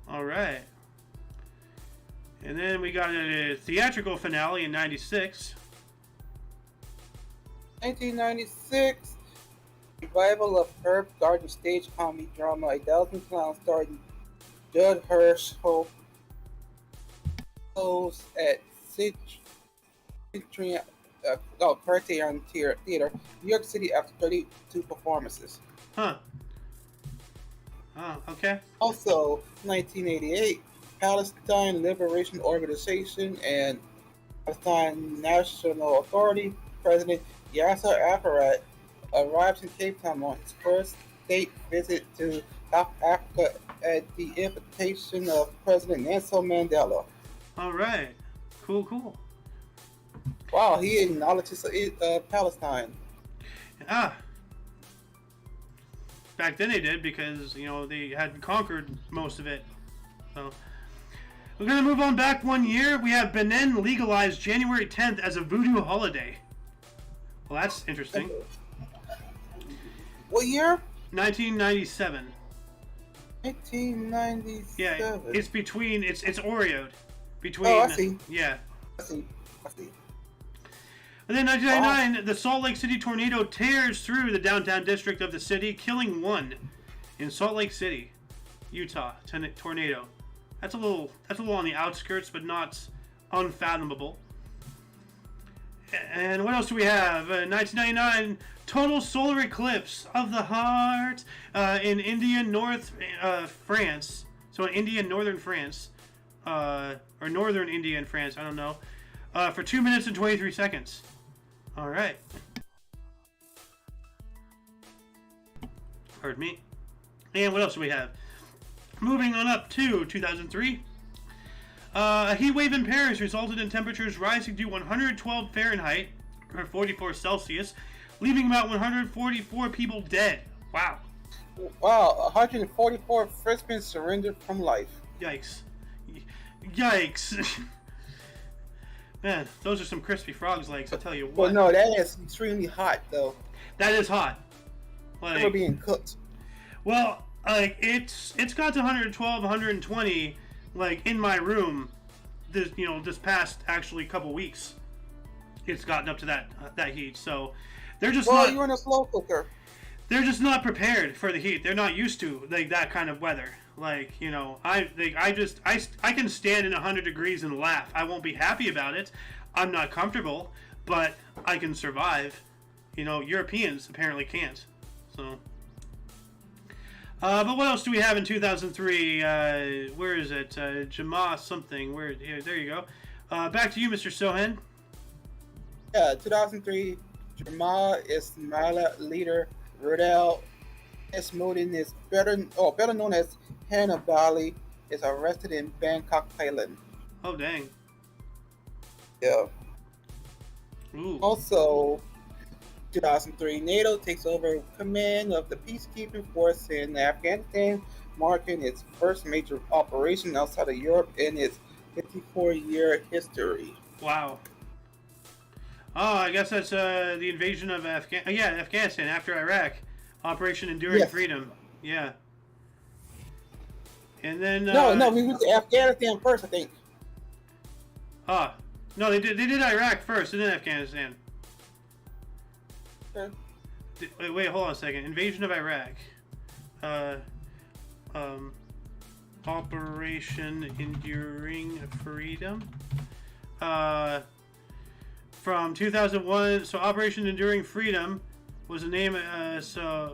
All right. And then we got a theatrical finale in 96. 1996, revival of Herb Gardner's stage comedy drama A Thousand Clowns starring Judd Hirsch holds at Criterion Theater, New York City after 32 performances. Huh. Oh, okay. Also, 1988, Palestine Liberation Organization and Palestine National Authority President Yasser Arafat arrives in Cape Town on his first state visit to South Africa at the invitation of President Nelson Mandela. All right. Cool. Wow, he acknowledges Palestine. Ah. Back then they did because, they had conquered most of it. So, we're going to move on back 1 year. We have Benin legalized January 10th as a voodoo holiday. Well, that's interesting. What year? 1997. 1997. Yeah, it's between, it's Oreoed. Between, oh, I see. Yeah. I see. And then 1999, the Salt Lake City tornado tears through the downtown district of the city, killing 1 in Salt Lake City, Utah. Tornado. That's a little on the outskirts, but not unfathomable. And what else do we have? 1999, total solar eclipse of the heart in India, France. So in India, northern France, or northern India and France, I don't know, for 2 minutes and 23 seconds. All right. Pardon me. And what else do we have? Moving on up to 2003. A heat wave in Paris resulted in temperatures rising to 112 Fahrenheit, or 44 Celsius, leaving about 144 people dead. Wow. Wow, 144 Frenchmen surrendered from life. Yikes. Man, those are some crispy frog's legs. I tell you what. Well, no, that is extremely hot though. That is hot. Like, They were being cooked. well, like it's got to 112, 120, like in my room. This past actually couple weeks, it's gotten up to that heat. So they're just Well, not. you're in a slow cooker. They're just not prepared for the heat. They're not used to like that kind of weather. Like, I can stand in 100 degrees and laugh. I won't be happy about it. I'm not comfortable, but I can survive. Europeans apparently can't. So, but what else do we have in 2003? Where is it? Jama something. Here, there you go. Back to you, Mr. Sohan. Yeah, 2003, Jamal Ismaila leader Rudel Esmodin is better known as Hannah Bali, is arrested in Bangkok, Thailand. Oh, dang. Yeah. Ooh. Also, 2003, NATO takes over command of the peacekeeping force in Afghanistan, marking its first major operation outside of Europe in its 54-year history. Wow. Oh, I guess that's the invasion of Afghanistan after Iraq. Operation Enduring Freedom. Yeah. And then no, we went to Afghanistan first, I think. No, they did Iraq first, and then Afghanistan. Okay. Wait, hold on a second. Invasion of Iraq. Operation Enduring Freedom. From 2001, so Operation Enduring Freedom was the name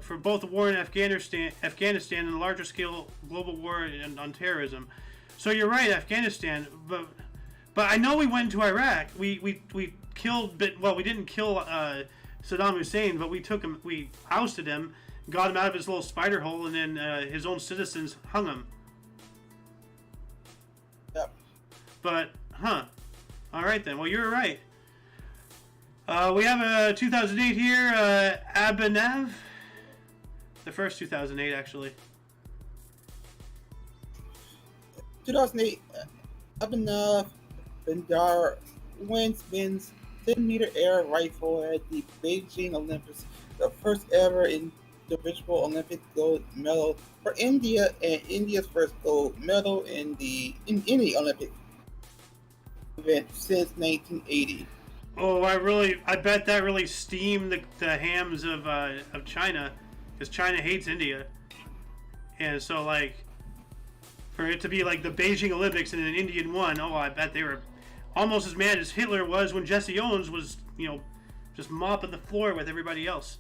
for both the war in Afghanistan and the larger scale global war on terrorism. So you're right, Afghanistan, but I know we went into Iraq. We killed, we didn't kill Saddam Hussein, but we took him, we ousted him, got him out of his little spider hole, and then his own citizens hung him. Yep. But, all right then. Well, you were right. We have a 2008 here, Abhinav. The first 2008, actually. 2008, Abhinav Bandar wins 10-meter air rifle at the Beijing Olympics, the first ever individual Olympic gold medal for India, and India's first gold medal in any Olympic event since 1980. Oh, I bet that really steamed the hams of China, because China hates India, and so like for it to be like the Beijing Olympics and an Indian won, I bet they were almost as mad as Hitler was when Jesse Owens was just mopping the floor with everybody else.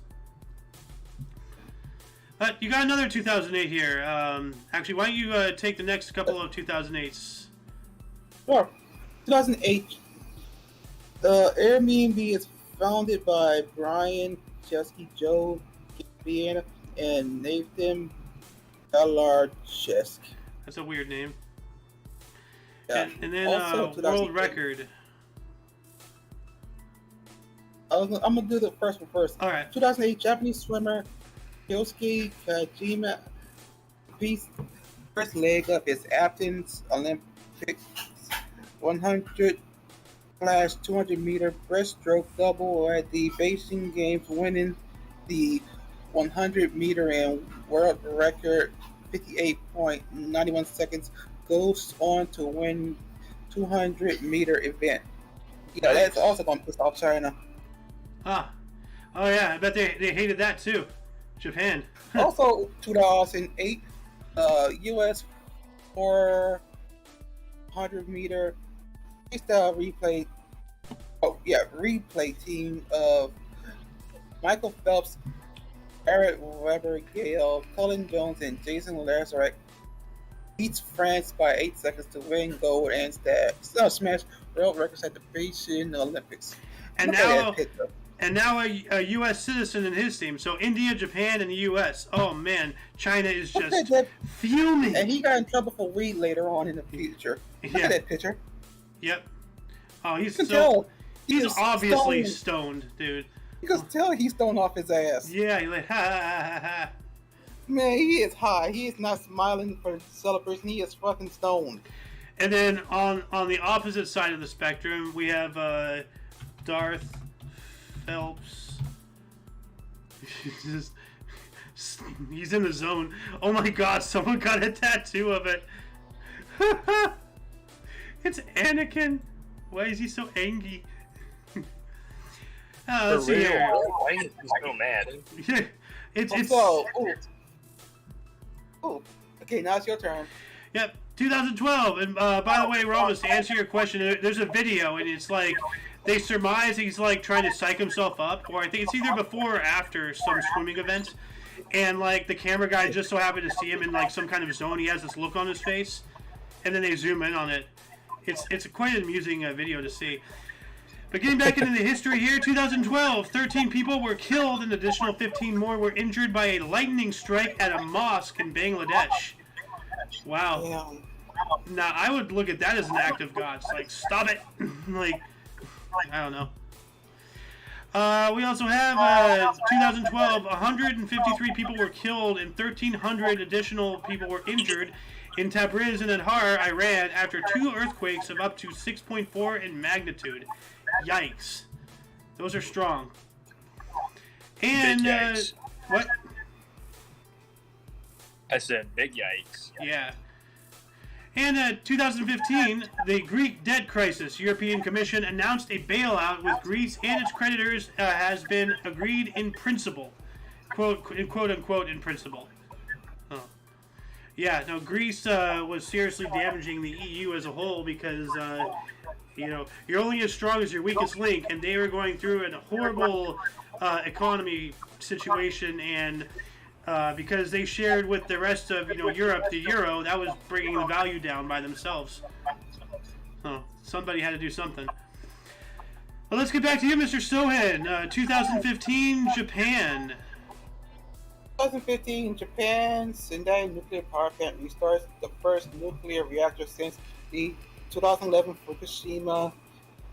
You got another 2008 here. Actually, why don't you take the next couple of 2008s? Sure. 2008. Airbnb is founded by Brian Chesky, Joe Vienna, and Nathan Galarchesk. That's a weird name. Yeah. And then world record. I'm gonna do the first one first. All right. 2008 Japanese swimmer Kyosuke Kajima beats first leg of his Athens Olympics 100/200 meter breaststroke double at the Beijing Games, winning the 100 meter and world record 58.91 seconds. Goes on to win 200 meter event. Yeah, that's also going to piss off China. Oh yeah, I bet they hated that too. Japan. Also, 2008, U.S. 400 meter freestyle replay team of Michael Phelps, Barrett Weber, Gale, Colin Jones, and Jason Lazarek beats France by 8 seconds to win gold and smash world records at the Beijing Olympics. And now a U.S. citizen in his team. So India, Japan, and the U.S. Oh man, China is just fuming. And he got in trouble for weed later on in the future. Look at that picture. Yep. Oh, he's obviously stoned, dude. You can tell he's stoned off his ass. Yeah, he's like, ha ha ha ha. Man, he is high. He is not smiling for celebration. He is fucking stoned. And then on the opposite side of the spectrum, we have Darth Phelps. He's in the zone. Oh my god, someone got a tattoo of it. It's Anakin. Why is he so angry? Let's see here. Why is he so mad? it's Okay, now it's your turn. Yep, 2012. And by the way, Ramos, to answer your question, there's a video, and it's like they surmise he's like trying to psych himself up, or I think it's either before or after some swimming event, and like the camera guy just so happened to see him in like some kind of zone. He has this look on his face, and then they zoom in on it. It's quite an amusing video to see. But getting back into the history here, 2012, 13 people were killed and additional 15 more were injured by a lightning strike at a mosque in Bangladesh. Wow. Yeah. Now, I would look at that as an act of God. It's like, stop it. Like, I don't know. We also have 2012, 153 people were killed and 1,300 additional people were injured in Tabriz and Adhar, Iran, after 2 earthquakes of up to 6.4 in magnitude. Yikes. Those are strong. And, Big yikes. What? I said big yikes. Yeah. And 2015, the Greek debt crisis. European Commission announced a bailout with Greece and its creditors has been agreed in principle. Quote unquote, in principle. Oh. Yeah, no, Greece was seriously damaging the EU as a whole because, you're only as strong as your weakest link, and they were going through a horrible economy situation, and because they shared with the rest of Europe the euro, that was bringing the value down by themselves. Oh, somebody had to do something. Well, let's get back to you, Mr. Sohan. 2015, Japan. 2015, Japan, Sendai nuclear power plant restarts the first nuclear reactor since the 2011 Fukushima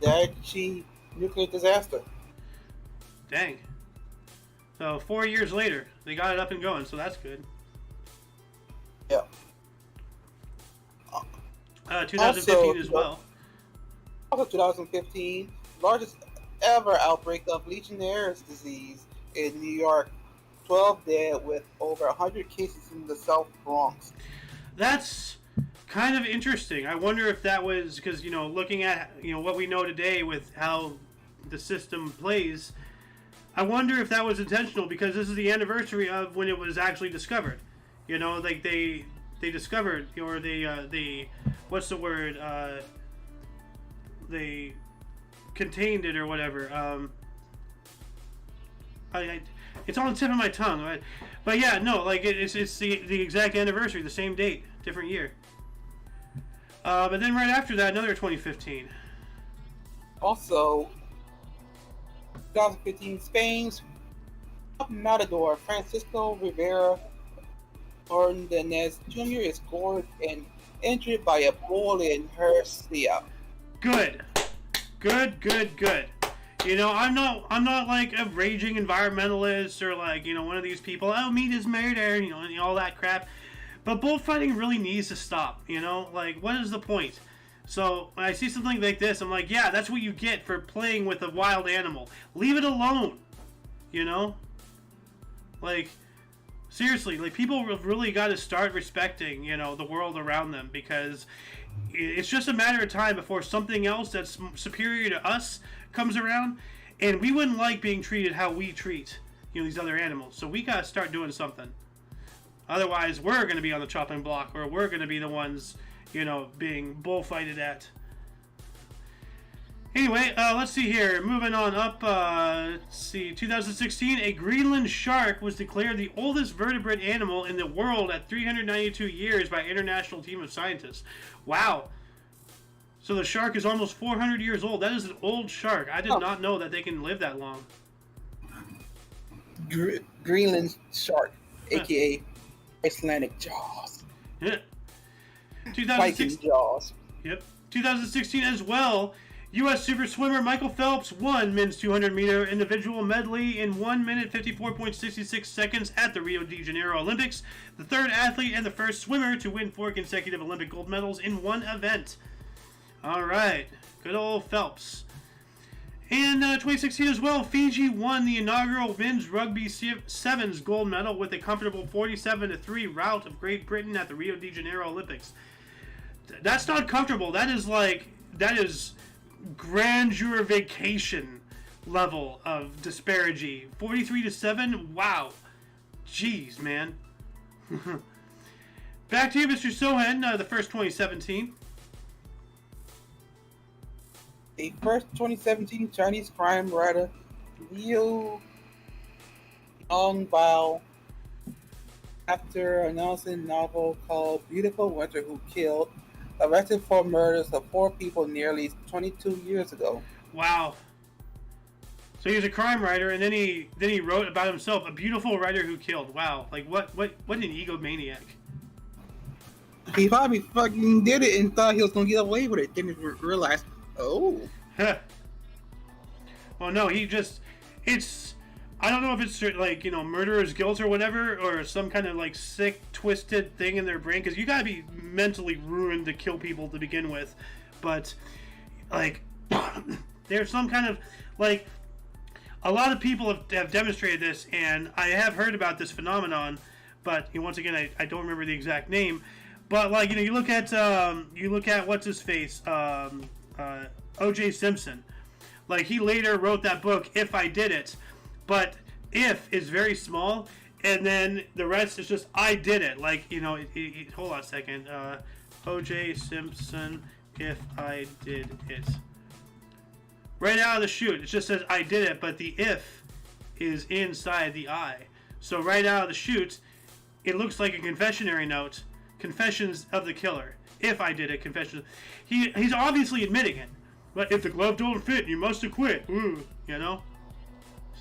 Daiichi nuclear disaster. Dang. So 4 years later, they got it up and going, so that's good. Yeah. 2015 as well. Also 2015, largest ever outbreak of Legionnaire's disease in New York. 12 dead with over 100 cases in the South Bronx. That's kind of interesting. I wonder if that was because, looking at, what we know today with how the system plays, I wonder if that was intentional because this is the anniversary of when it was actually discovered. Like they discovered, or they what's the word? They contained it or whatever. It's on the tip of my tongue, right? But yeah, no, like it's the exact anniversary, the same date, different year. But then right after that, another 2015. Also, 2015, Spain's Matador Francisco Rivera Ordonez Jr. is gored and injured by a bull in Murcia. Good. I'm not like a raging environmentalist or like, one of these people, oh, meat is murder, and all that crap. But bullfighting really needs to stop, like, what is the point? So when I see something like this, I'm like, yeah, that's what you get for playing with a wild animal. Leave it alone, Like, seriously, like, people have really got to start respecting, the world around them, because it's just a matter of time before something else that's superior to us comes around, and we wouldn't like being treated how we treat, these other animals. So we got to start doing something. Otherwise, we're going to be on the chopping block, or we're going to be the ones, being bullfighted at. Anyway, let's see here. Moving on up, let's see. 2016, a Greenland shark was declared the oldest vertebrate animal in the world at 392 years by an international team of scientists. Wow. So the shark is almost 400 years old. That is an old shark. I did not know that they can live that long. Greenland shark, a.k.a. Icelandic Jaws. Yeah. Viking Jaws. Yep. 2016 as well. U.S. super swimmer Michael Phelps won men's 200-meter individual medley in 1 minute 54.66 seconds at the Rio de Janeiro Olympics, the third athlete and the first swimmer to win 4 consecutive Olympic gold medals in one event. All right, good old Phelps. In 2016 as well, Fiji won the inaugural men's rugby sevens gold medal with a comfortable 47-3 rout of Great Britain at the Rio de Janeiro Olympics. That's not comfortable. That is grandeur vacation level of disparity. 43-7. Wow. Jeez, man. Back to you, Mr. Sohan. The first 2017. The first 2017 Chinese crime writer Liu Dongbao, after announcing a novel called Beautiful Winter Who Killed, arrested for murders of 4 people nearly 22 years ago. Wow. So he was a crime writer, and then he wrote about himself, a beautiful writer who killed. Wow. Like what an egomaniac. He probably fucking did it and thought he was gonna get away with it. Didn't realize. Oh. Well, no, it's, I don't know if it's like, murderer's guilt or whatever, or some kind of like sick, twisted thing in their brain, because you gotta be mentally ruined to kill people to begin with. But, like, there's some kind of, like, a lot of people have demonstrated this, and I have heard about this phenomenon, but once again, I don't remember the exact name. But, like, you look at what's his face, O.J. Simpson. Like, he later wrote that book, If I Did It, but if is very small, and then the rest is just I did it. Like, hold on a second. O.J. Simpson, If I Did It. Right out of the chute, it just says I did it, but the if is inside the I. So right out of the chute, it looks like a confessionary note. Confessions of the killer. If I did it, confessions. He's obviously admitting it. But if the glove don't fit, you must have quit. Ooh,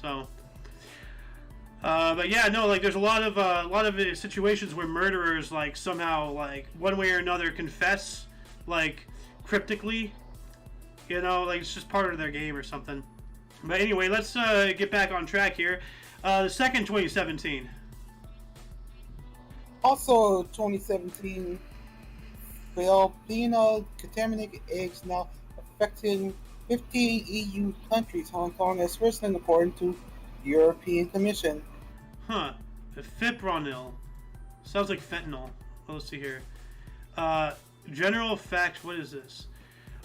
So, but yeah, no, like there's a lot of situations where murderers like somehow like one way or another confess like cryptically, like it's just part of their game or something. But anyway, let's get back on track here. The second 2017. Also, 2017, Filipino contaminated eggs now affecting 15 EU countries, Hong Kong and Switzerland, according to European Commission. Huh. Fipronil. Sounds like fentanyl. Oh, let's see here. General fact, what is this?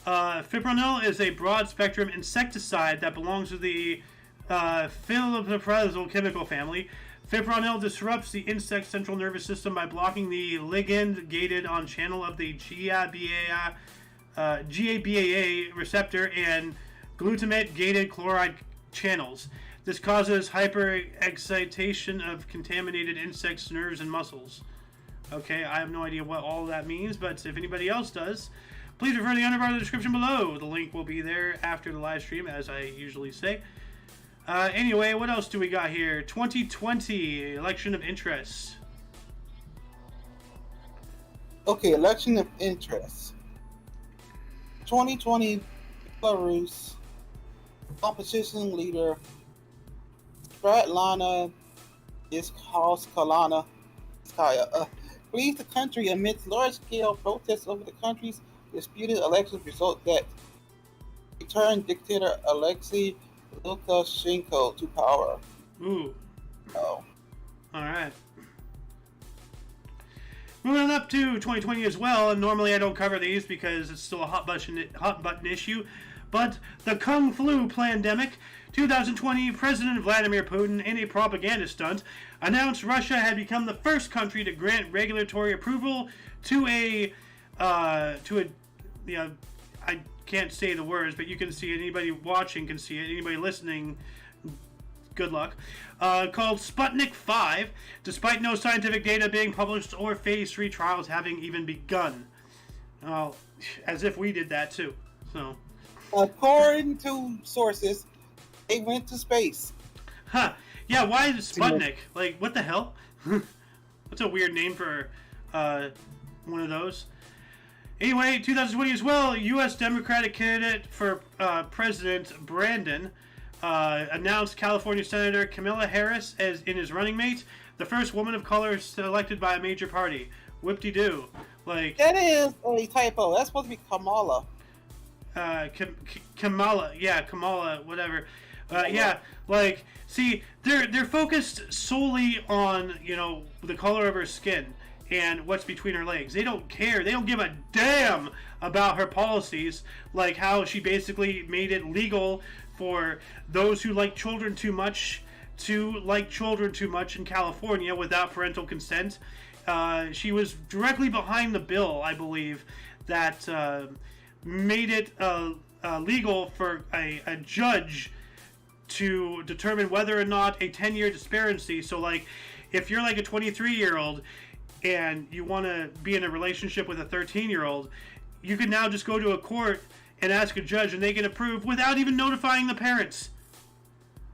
Fipronil is a broad-spectrum insecticide that belongs to the Phylloprezol chemical family. Fipronil disrupts the insect's central nervous system by blocking the ligand-gated on channel of the GABAA receptor and glutamate-gated chloride channels. This causes hyperexcitation of contaminated insects' nerves and muscles. Okay, I have no idea what all that means, but if anybody else does, please refer to the underbar of the description below. The link will be there after the live stream, as I usually say. Anyway, what else do we got here? 2020, election of interest. Okay, election of interest. 2020 Belarus opposition leader Svetlana Iskaya flees the country amidst large-scale protests over the country's disputed election result that returned dictator Alexei Lukashenko to power. Ooh. Oh. Alright. Moving up to 2020 as well, and normally I don't cover these because it's still a hot button issue, but the Kung Flu pandemic. 2020, President Vladimir Putin, in a propaganda stunt, announced Russia had become the first country to grant regulatory approval to I can't say the words, but you can see it. Anybody watching can see it. Anybody listening, good luck. Called Sputnik 5, despite no scientific data being published or phase 3 trials having even begun. As if we did that too. So, according to sources, they went to space. Huh. Yeah, why is it Sputnik? Like, what the hell? What's a weird name for one of those? Anyway, 2020 as well, U.S. Democratic candidate for President Brandon announced California Senator Kamala Harris as in his running mate, the first woman of color selected by a major party. Whip-de-doo. Like, that is a typo. That's supposed to be Kamala. Kamala, yeah, Kamala, whatever. Yeah, like, see, they're focused solely on, you know, the color of her skin and what's between her legs. They don't care. They don't give a damn about her policies, like how she basically made it legal for those who like children too much to like children too much in California without parental consent. She was directly behind the bill, I believe, that made it legal for a judge to determine whether or not a 10-year disparity. So, like, if you're like a 23-year-old and you want to be in a relationship with a 13-year-old, you can now just go to a court and ask a judge, and they can approve without even notifying the parents.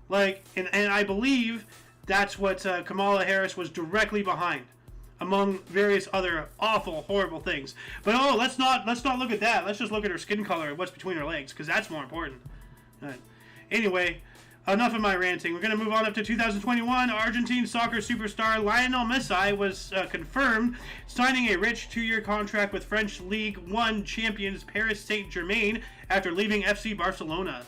Like, and I believe that's what Kamala Harris was directly behind, among various other awful, horrible things. But let's not look at that. Let's just look at her skin color and what's between her legs, because that's more important. Anyway, enough of my ranting. We're going to move on up to 2021. Argentine soccer superstar Lionel Messi was confirmed signing a rich 2-year contract with French League One champions Paris Saint-Germain after leaving FC Barcelona.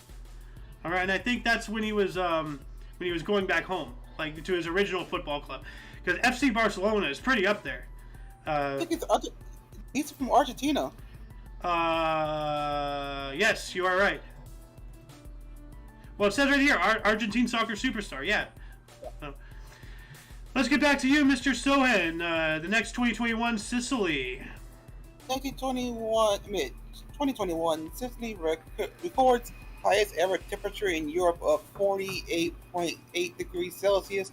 All right, and I think that's when he was going back home, like to his original football club, because FC Barcelona is pretty up there. I think he's from Argentina. Yes, you are right. Well, it says right here, Argentine soccer superstar, yeah. Let's get back to you, Mr. Sohan. The next 2021 Sicily. 2021, Sicily records highest ever temperature in Europe of 48.8 degrees Celsius,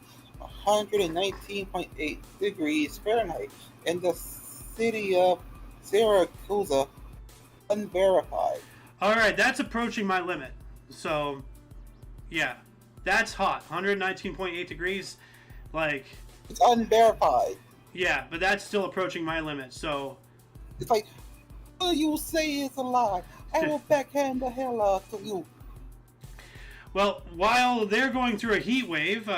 119.8 degrees Fahrenheit, in the city of Syracuse, unverified. All right, that's approaching my limit. So, yeah, that's hot. 119.8 degrees, like... It's unverified. Yeah, but that's still approaching my limit, so... It's like, all you say is a lie. I will backhand the hell out of you. Well, while they're going through a heat wave,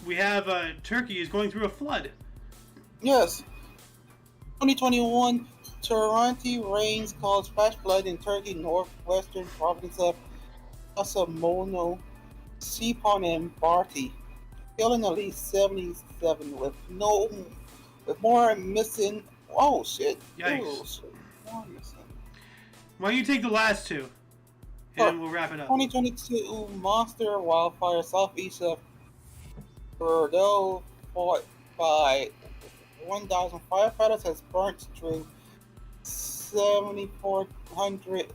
we have Turkey is going through a flood. Yes. 2021, Toronto rains caused flash flood in Turkey northwestern province of Kastamonu, Sipon, and Barty, killing at least 77 with more missing. Oh shit! Yikes! Oh, shit. More missing. Why don't you take the last two, and we'll wrap it up. 2022 monster wildfire southeast of Bordeaux, fought by 1,000 firefighters, has burnt through 7,400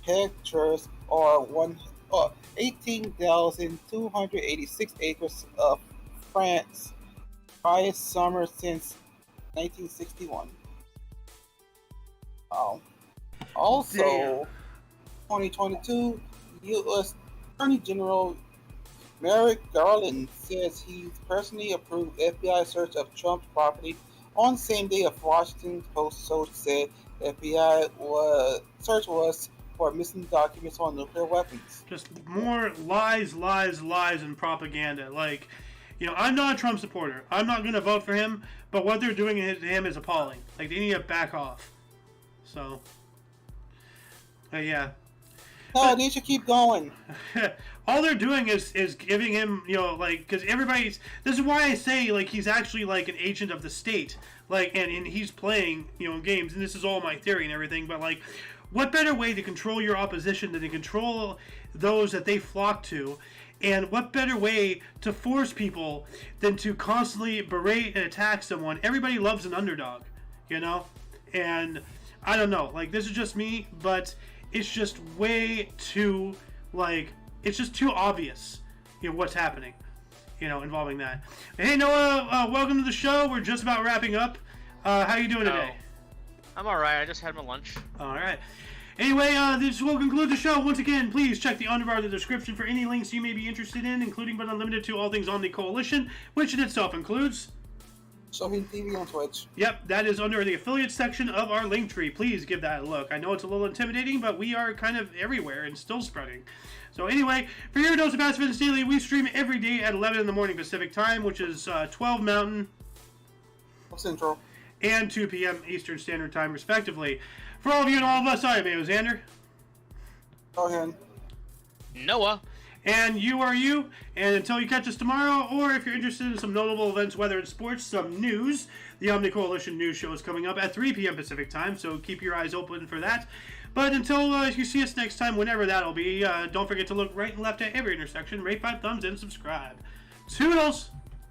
hectares or 18,286 acres of France, highest summer since 1961. Also, Damn. 2022, U.S. Attorney General Merrick Garland says he's personally approved FBI search of Trump's property on the same day of Washington Post source said FBI search was for missing documents on nuclear weapons. Just more lies, and propaganda. Like, you know, I'm not a Trump supporter. I'm not going to vote for him, but what they're doing to him is appalling. Like, they need to back off. So, yeah. No, they should keep going. All they're doing is giving him, you know, like, because everybody's, this is why I say, like, he's actually, like, an agent of the state, like, and he's playing, you know, games, and this is all my theory and everything, but, like, what better way to control your opposition than to control those that they flock to, and what better way to force people than to constantly berate and attack someone? Everybody loves an underdog, you know, and I don't know, like, this is just me, but it's just way too, like, it's just too obvious, you know, what's happening, you know, involving that. Hey, Noah, welcome to the show. We're just about wrapping up. How you doing today? I'm alright. I just had my lunch. All right. Anyway, this will conclude the show. Once again, please check the underbar of the description for any links you may be interested in, including but not limited to all things Omni Coalition, which in itself includes Showing TV on Twitch. Yep, that is under the affiliate section of our link tree. Please give that a look. I know it's a little intimidating, but we are kind of everywhere and still spreading. So anyway, for your dose of Passive Fitness Daily, we stream every day at 11 in the morning Pacific Time, which is 12 Mountain Central. and 2 p.m. Eastern Standard Time, respectively. For all of you and all of us, I am Xander. Go ahead. Noah. And you are you. And until you catch us tomorrow, or if you're interested in some notable events, whether it's sports, some news, the Omni Coalition News Show is coming up at 3 p.m. Pacific Time, so keep your eyes open for that. But until you see us next time, whenever that'll be, don't forget to look right and left at every intersection, rate 5 thumbs, and subscribe. Toodles!